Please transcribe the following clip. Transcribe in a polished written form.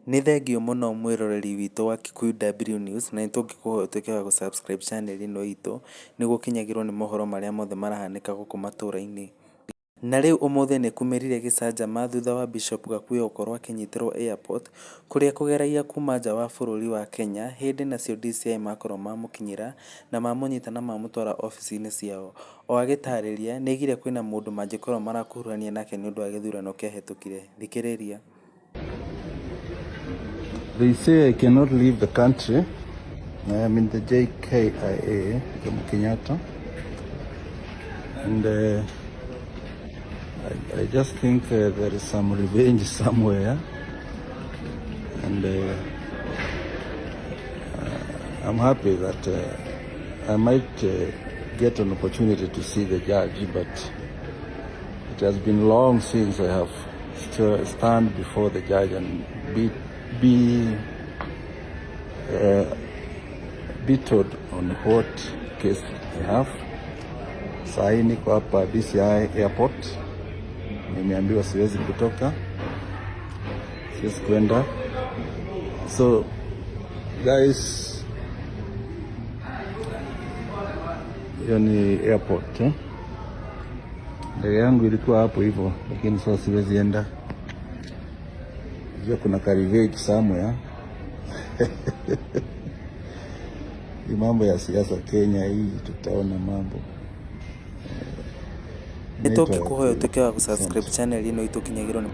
Nĩ thengio mũno mwĩroreri witũ wa Gakuyo W News, na nĩtũngĩkũhoya ũtuĩke wa gũ subscribe channel ĩno itũ nĩguo ũkinyagĩrwo nĩ mohoro marĩa mothe marahanĩka gũkũ matũra-inĩ. Na rĩu ũmũthĩ nĩ kumĩrire gĩcanjama thutha wa Bishop Gakuyo gũkorwo akĩnyitĩrwo airport, kũrĩa kũgeragia kuma nja wa bũrũri wa Kenya hĩndĩ nacio DCI makorwo mamũkinyĩra na mamũnyita na mamũtwara obici-inĩ ciao. O agĩtarĩria nĩaigire kwĩna mũndũ mangĩkorwo marakuruhania nake nĩ ũndũ wa gĩthurano kĩahĩtũkire. Thikĩrĩria. They say I cannot leave the country. I am in the JKIA, Jomo Kenyatta, and I just think there is some revenge somewhere, and I'm happy that I might get an opportunity to see the judge, but it has been long since I have stand before the judge and be told on what case I have. Sahi niko hapa DCI airport, nimeambiwa siwezi kutoka, siwezi kwenda. So guys, hiyo ni airport ndege yangu ilikuwa hapo hivyo, lakini sasa siwezi enda. Kuna karivage somewhere. Ni mambo ya siasa Kenya hii, tutaona mambo. Nĩtũngĩkũhoya ũtuĩke wa gũ subscribe channel ĩno itũ kinyagĩrwo nĩ